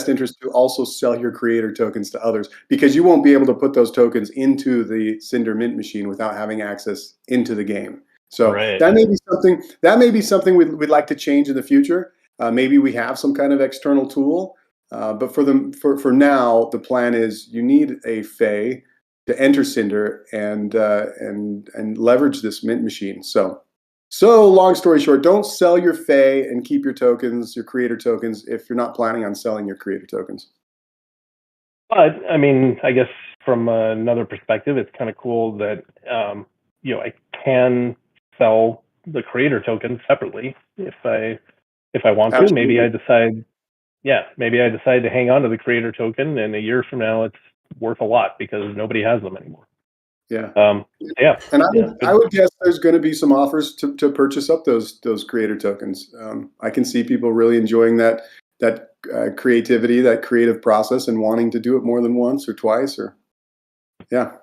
interest to also sell your creator tokens to others, because you won't be able to put those tokens into the Cinder mint machine without having access into the game. So Right. that may be something we'd like to change in the future. Maybe we have some kind of external tool, but for now, the plan is you need a Fae to enter Cinder and leverage this mint machine. So long story short, don't sell your Fae and keep your tokens, your creator tokens, if you're not planning on selling your creator tokens. But I mean, I guess from another perspective, it's kind of cool that I can sell the creator token separately if I want to. Absolutely. Maybe I decide to hang on to the creator token, and a year from now it's worth a lot because nobody has them anymore. Yeah. Yeah. And I would guess there's going to be some offers to purchase up those creator tokens. I can see people really enjoying that creativity, that creative process, and wanting to do it more than once or twice, or yeah.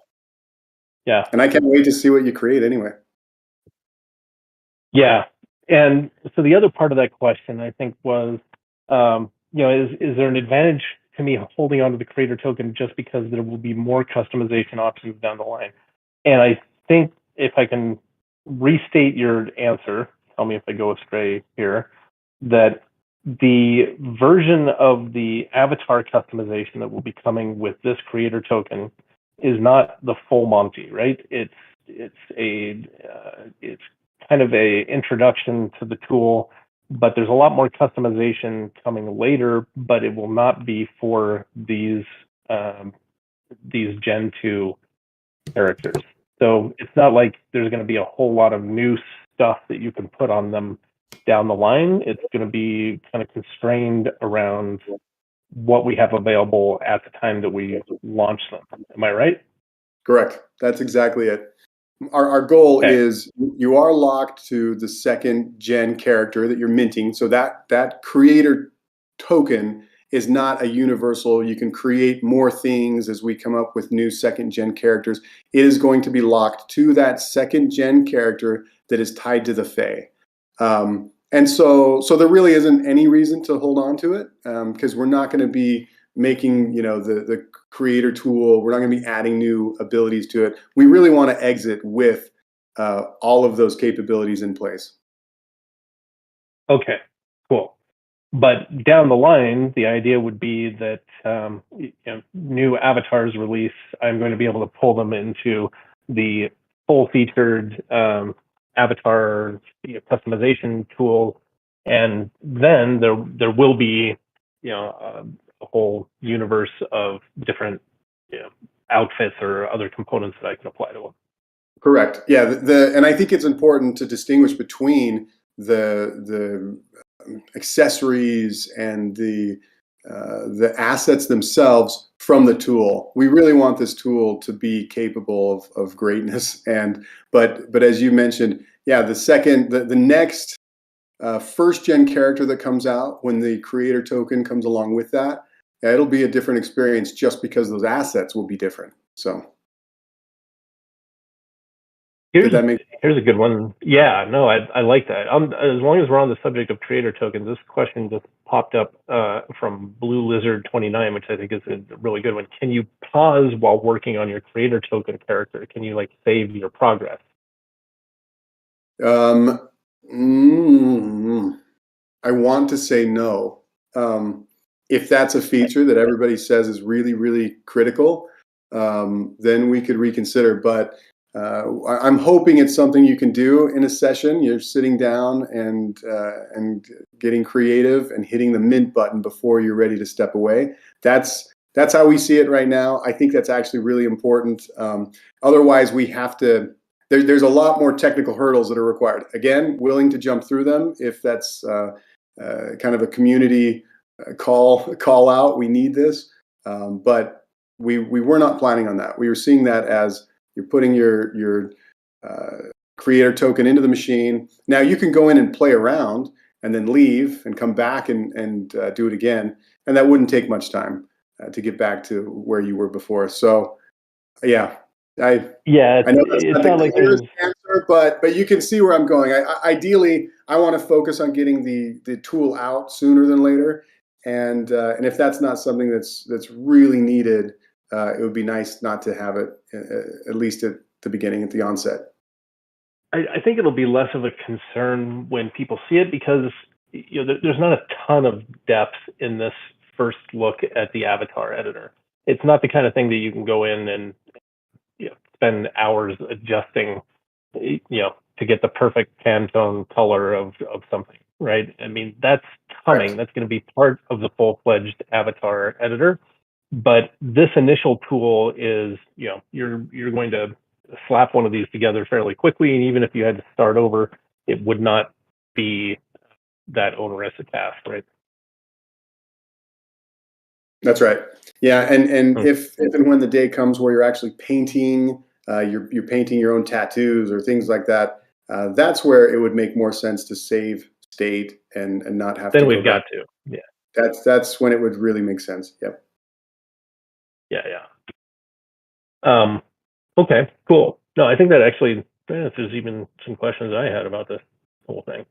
And I can't wait to see what you create anyway. Yeah. And so the other part of that question, I think, was, is there an advantage to me holding onto the creator token just because there will be more customization options down the line? And I think if I can restate your answer, tell me if I go astray here, that the version of the avatar customization that will be coming with this creator token is not the full Monty, right? It's kind of a introduction to the tool, but there's a lot more customization coming later, but it will not be for these Gen 2 characters. So it's not like there's going to be a whole lot of new stuff that you can put on them down the line. It's going to be kind of constrained around what we have available at the time that we launch them. Am I right? Correct. That's exactly it. Our goal is you are locked to the second gen character that you're minting. So that creator token is not a universal. You can create more things as we come up with new second gen characters. It is going to be locked to that second gen character that is tied to the Fae. And so there really isn't any reason to hold on to it, because we're not going to be making the creator tool. We're not going to be adding new abilities to it. We really want to exit with all of those capabilities in place. Okay, cool. But down the line, the idea would be that new avatars release, I'm going to be able to pull them into the full-featured avatar customization tool, and then there will be a whole universe of different outfits or other components that I can apply to them. Correct. Yeah. And I think it's important to distinguish between the accessories and the assets themselves from the tool. We really want this tool to be capable of greatness. But as you mentioned, yeah, the next first gen character that comes out, when the creator token comes along with that, yeah, it'll be a different experience just because those assets will be different. So. Here's a good one. Yeah, no, I like that. As long as we're on the subject of creator tokens, this question just popped up from Blue Lizard 29, which I think is a really good one. Can you pause while working on your creator token character? Can you save your progress? I want to say no. If that's a feature that everybody says is really, really critical, then we could reconsider. But I'm hoping it's something you can do in a session. You're sitting down and getting creative and hitting the mint button before you're ready to step away. That's how we see it right now. I think that's actually really important. Otherwise, we have to. There's a lot more technical hurdles that are required. Again, willing to jump through them if that's kind of a community call out. We need this, but we were not planning on that. We were seeing that as you're putting your creator token into the machine. Now you can go in and play around and then leave and come back and do it again. And that wouldn't take much time to get back to where you were before. So yeah, I know that's not the clearest answer, but you can see where I'm going. Ideally, I want to focus on getting the tool out sooner than later. And if that's not something that's really needed, it would be nice not to have it, at least at the beginning, at the onset. I think it'll be less of a concern when people see it because there's not a ton of depth in this first look at the avatar editor. It's not the kind of thing that you can go in and spend hours adjusting, to get the perfect Pantone color of something, right? I mean, that's coming. Right. That's going to be part of the full-fledged avatar editor. But this initial tool is, you're going to slap one of these together fairly quickly, and even if you had to start over, it would not be that onerous a task, right? That's right. Yeah, and if and when the day comes where you're actually painting, you're painting your own tattoos or things like that, that's where it would make more sense to save state and not have to. Then we've got to. Yeah. That's when it would really make sense. Yep. Yeah. Okay, cool. No, I think that actually answers even some questions I had about this whole thing.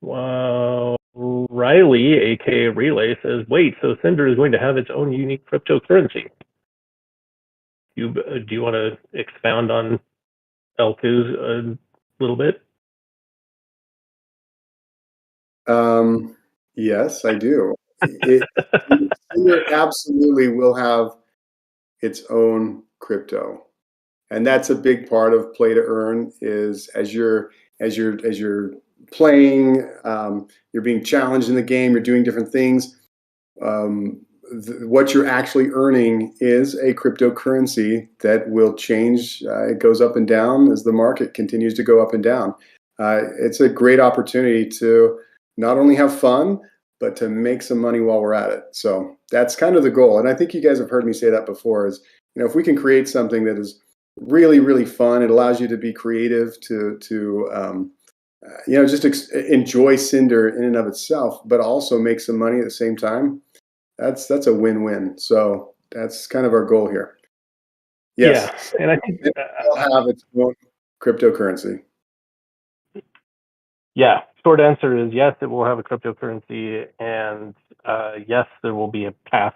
Well, Riley, aka Relay, says, "Wait, so Cinder is going to have its own unique cryptocurrency?" Do you want to expound on L2's a little bit? Yes, I do. Cinder absolutely will have its own crypto, and that's a big part of play to earn. Is as you're playing, you're being challenged in the game. You're doing different things. What you're actually earning is a cryptocurrency that will change. It goes up and down as the market continues to go up and down. It's a great opportunity to not only have fun, but to make some money while we're at it. So that's kind of the goal. And I think you guys have heard me say that before is, if we can create something that is really, really fun, it allows you to be creative, to just enjoy Cinder in and of itself, but also make some money at the same time. That's a win-win. So that's kind of our goal here. Yes. Yeah, and I think it'll have its own cryptocurrency. Yeah, short answer is yes, it will have a cryptocurrency, and yes, there will be a path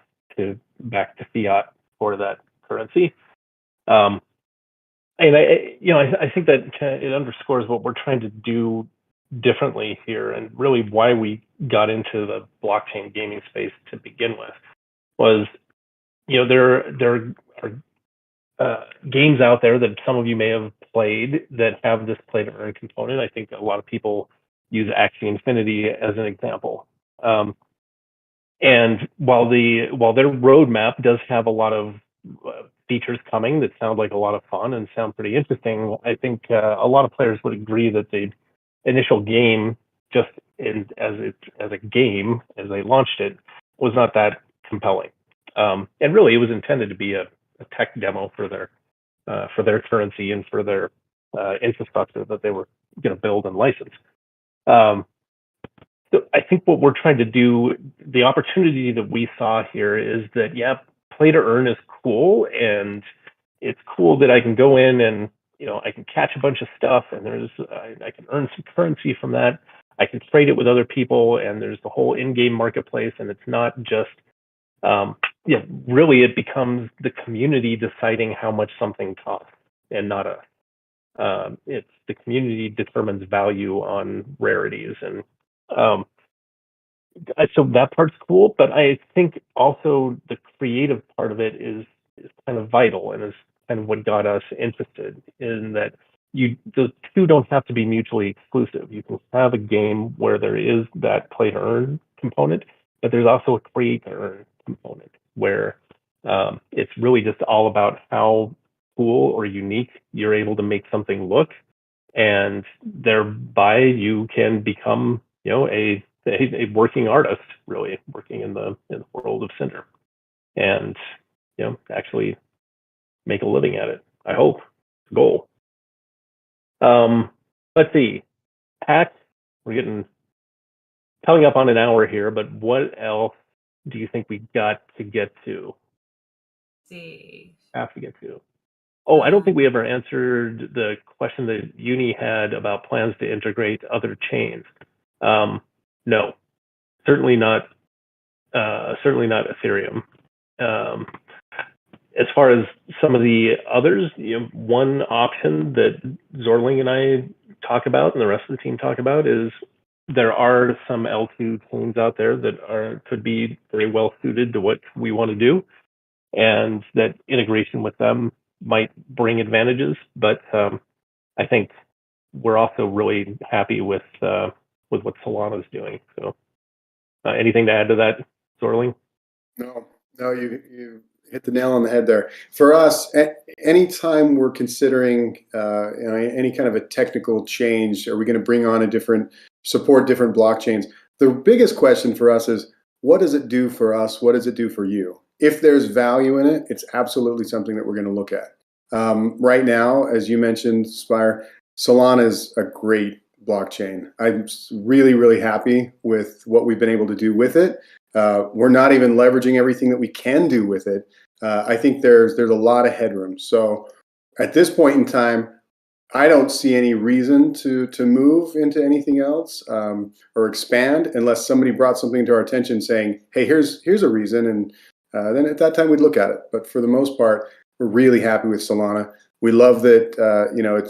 back to fiat for that currency. And I think that it underscores what we're trying to do differently here, and really why we got into the blockchain gaming space to begin with was, there are games out there that some of you may have played that have this play to earn component. I think a lot of people use Axie Infinity as an example. And while their roadmap does have a lot of features coming that sound like a lot of fun and sound pretty interesting, I think a lot of players would agree that the initial game, just as a game as they launched it, was not that compelling. And really, it was intended to be a tech demo for their currency and for their infrastructure that they were going to build and license. So I think what we're trying to do, the opportunity that we saw here is that, yeah, play to earn is cool, and it's cool that I can go in and, I can catch a bunch of stuff, and I can earn some currency from that. I can trade it with other people, and there's the whole in-game marketplace, and it's not just, really it becomes the community deciding how much something costs, and not it's the community determines value on rarities. And so that part's cool, but I think also the creative part of it is kind of vital, and is kind of what got us interested in that. The two don't have to be mutually exclusive. You can have a game where there is that play to earn component, but there's also a create to earn component where it's really just all about how cool or unique you're able to make something look, and thereby you can become, a working artist, really working in the world of Cinder, and actually make a living at it. I hope. Goal. Let's see. Pat, we're coming up on an hour here, but what else do you think we got to get to? Have to get to. Oh, I don't think we ever answered the question that Uni had about plans to integrate other chains. No, certainly not. Certainly not Ethereum. As far as some of the others, one option that Zorling and I talk about, and the rest of the team talk about, is there are some L2 chains out there that could be very well suited to what we want to do, and that integration with them might bring advantages. But I think we're also really happy with what Solana is doing. So, anything to add to that, Zorling? No, you hit the nail on the head there. For us, anytime we're considering any kind of a technical change, are we going to bring on support different blockchains? The biggest question for us is, what does it do for us? What does it do for you? If there's value in it, it's absolutely something that we're going to look at. Right now, as you mentioned, Spire, Solana is a great blockchain. I'm really, really happy with what we've been able to do with it. We're not even leveraging everything that we can do with it. I think there's a lot of headroom. So at this point in time, I don't see any reason to move into anything else or expand unless somebody brought something to our attention saying, hey, here's a reason. And then at that time we'd look at it. But for the most part, we're really happy with Solana. We love that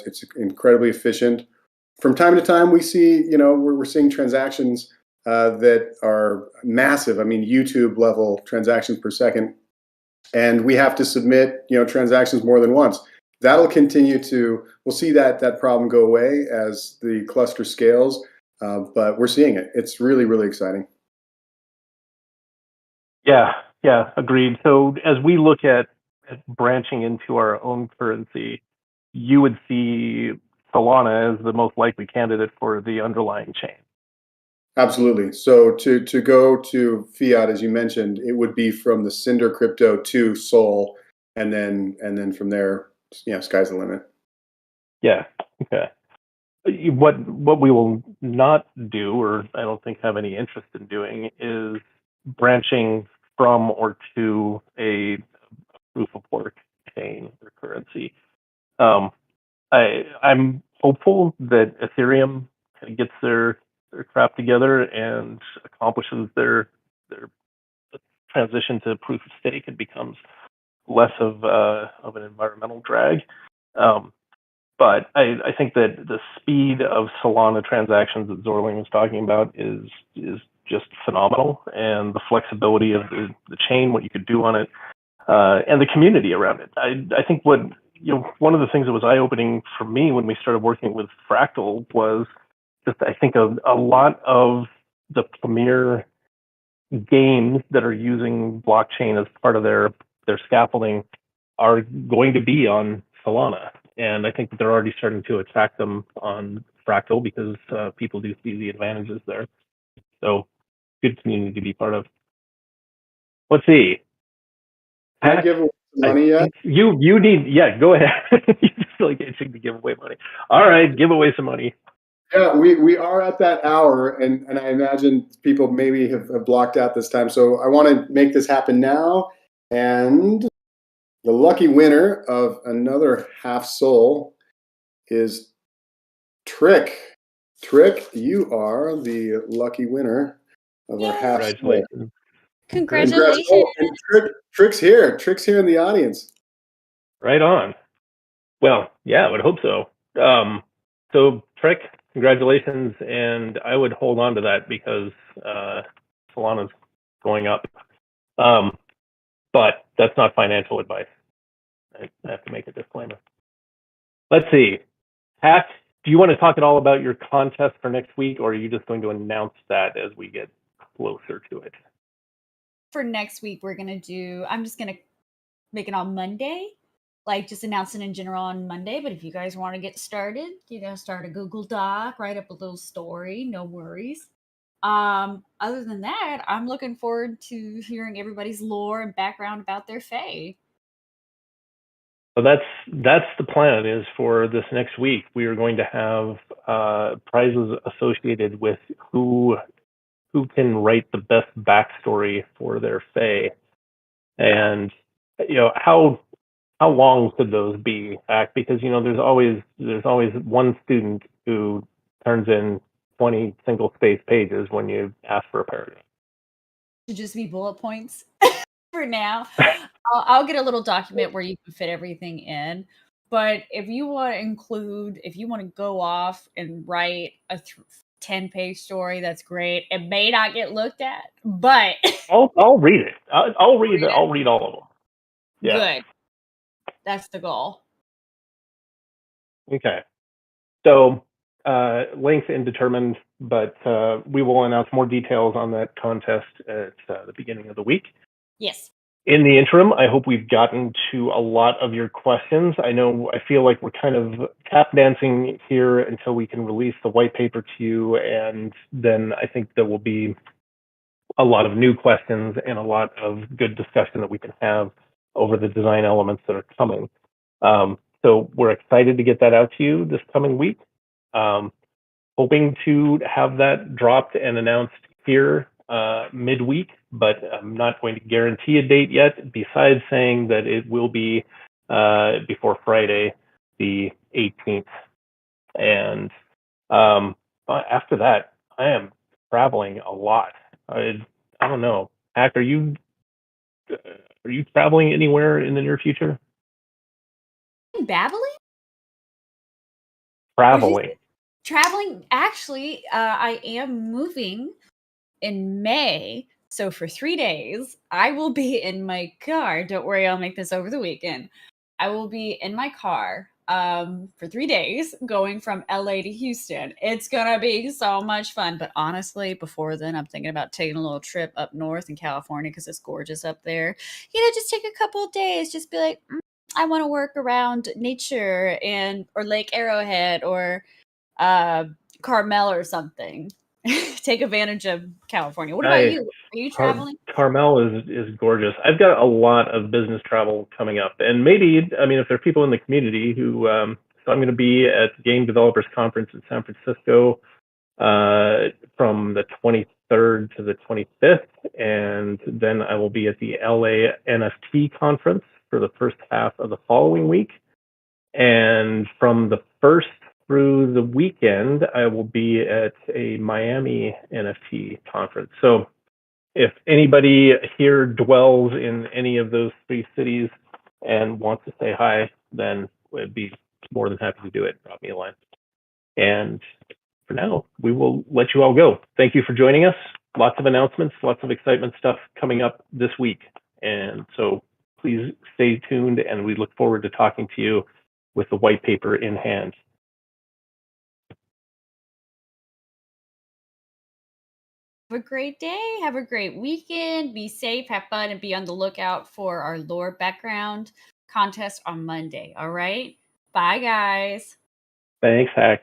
it's incredibly efficient. From time to time, we see we're seeing transactions that are massive. I mean, YouTube level transactions per second, and we have to submit transactions more than once. That'll continue we'll see that problem go away as the cluster scales, but we're seeing it. It's really, really exciting. Yeah, agreed. So as we look at branching into our own currency, you would see Solana as the most likely candidate for the underlying chain. Absolutely. So to go to fiat, as you mentioned, it would be from the Cinder crypto to Sol, and then from there, sky's the limit. Yeah. Okay. What we will not do, or I don't think have any interest in doing, is branching from or to a proof of work chain or currency. I'm hopeful that Ethereum kind of gets their crap together and accomplishes their transition to proof of stake and becomes less of an environmental drag. But I think that the speed of Solana transactions that Zorling was talking about is just phenomenal, and the flexibility of the chain, what you could do on it, and the community around it. I think one of the things that was eye-opening for me when we started working with Fractal was just, I think, a lot of the premier games that are using blockchain as part of their scaffolding are going to be on Solana. And I think that they're already starting to attract them on Fractal because people do see the advantages there. So good community to be part of. Let's see. Can I give away money yet? You need, go ahead. You just feel like itching to give away money. All right, give away some money. Yeah, we are at that hour, and I imagine people maybe have blocked out this time. So I want to make this happen now. And the lucky winner of another half soul is Trick. Trick, you are the lucky winner of our half soul. Congratulations. And Trick's here. Trick's here in the audience. Right on. Well, yeah, I would hope so. So Trick, congratulations, and I would hold on to that because Solana's going up. But that's not financial advice. I have to make a disclaimer. Let's see. Pat, do you want to talk at all about your contest for next week, or are you just going to announce that as we get closer to it? For next week, I'm just going to make it on Monday. Like, just announce it in general on Monday. But if you guys want to get started, start a Google Doc, write up a little story, no worries. Other than that, I'm looking forward to hearing everybody's lore and background about their fae. So that's the plan, is for this next week we are going to have prizes associated with who can write the best backstory for their fae, and how long could those be, because there's always one student who turns in 20 single space pages when you ask for a paragraph. Should just be bullet points for now. I'll get a little document where you can fit everything in. But if you want to go off and write a 10-page story, that's great. It may not get looked at, but I'll read it. I'll read all of them. Yeah. Good. That's the goal. Okay. So length indeterminate, but we will announce more details on that contest at the beginning of the week. Yes. In the interim, I hope we've gotten to a lot of your questions. I feel like we're kind of tap dancing here until we can release the white paper to you, and then I think there will be a lot of new questions and a lot of good discussion that we can have over the design elements that are coming. So we're excited to get that out to you this coming week. Hoping to have that dropped and announced here midweek, but I'm not going to guarantee a date yet, besides saying that it will be before Friday, the 18th. And after that, I am traveling a lot. I don't know. Hack, are you traveling anywhere in the near future? Babbling? Traveling. Actually, I am moving in May. So for 3 days, I will be in my car. Don't worry, I'll make this over the weekend. I will be in my car for 3 days going from LA to Houston. It's going to be so much fun. But honestly, before then, I'm thinking about taking a little trip up north in California because it's gorgeous up there. Just take a couple of days. Just be like, I want to work around nature or Lake Arrowhead or Carmel or something. Take advantage of California. What about you? Are you traveling? Carmel is gorgeous. I've got a lot of business travel coming up, and maybe, if there are people in the community who, so I'm going to be at Game Developers Conference in San Francisco from the 23rd to the 25th, and then I will be at the LA NFT Conference for the first half of the following week, and from the 1st through the weekend, I will be at a Miami NFT conference. So if anybody here dwells in any of those 3 cities and wants to say hi, then it'd be more than happy to do it. Drop me a line. And for now, we will let you all go. Thank you for joining us. Lots of announcements, lots of excitement stuff coming up this week. And so please stay tuned, and we look forward to talking to you with the white paper in hand. Have a great day. Have a great weekend. Be safe, have fun, and be on the lookout for our lore background contest on Monday. All right. Bye, guys. Thanks, Hack.